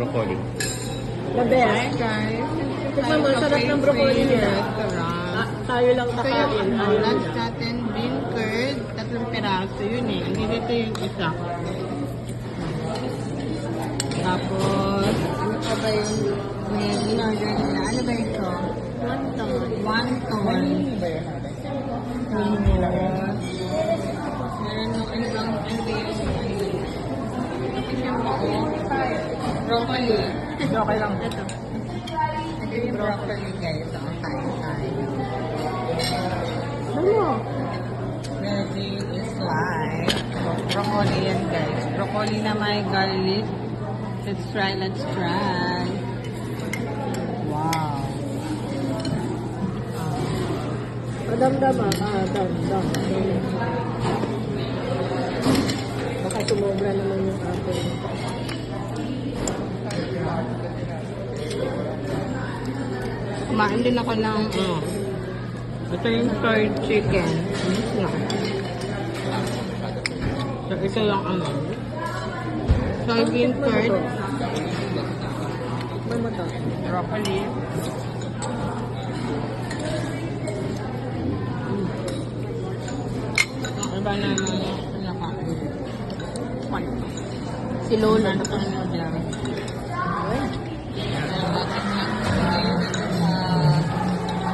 Broccoli. The best. Hi guys. Tignan mo, sarap ng broccoli nila. Tayo lang Ito kakain. yung lunch natin, bean curd, 3 piraso yun eh. Hindi dito yung isa. Tapos, ano pa ba yung may in-order nila? Ano ba ito? Wonton. Tapos, meron yung ano bang, ano ba yung broccoli. Okay lang. Ito yung broccoli guys. Ang kain tayo. Ano? Ready is live. Broccoli yan guys. Broccoli na may garlic. Let's try, let's try. Wow. Madamdam ah. Damdam. Baka sumobra naman yung ating. Kumain din ako ng ito yung curd chicken. So, ito yung soybean curd. May mata. Broccoli. Ang iba na nakain. Si Lola na pang noodle.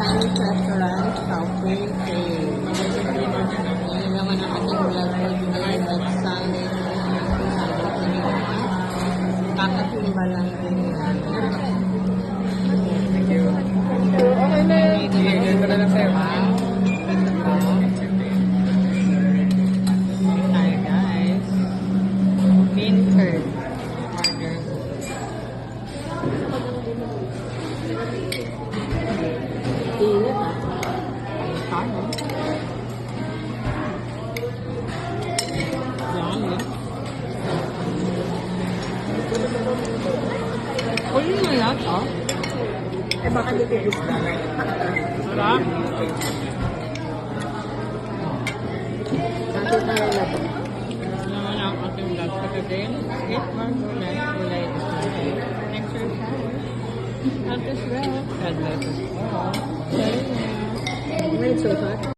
Chinese restaurant, Subway, Yun naman ang ating vlog for today. At Sunday, kakasimba lang din. Thank you. Okay na yun. Ganyan ko na lang sa'yo. Hi guys. Bean curd. Order. Init ah. Tayo. Yan. Uli mo yan, oh. Eh baka nitibis na. Sarap. Natin tayo na to. Ano naman ang ating vlog for today. Eat more gulay. Gulay is life. Exercise. Not as well. God bless us all. Wait, so hot.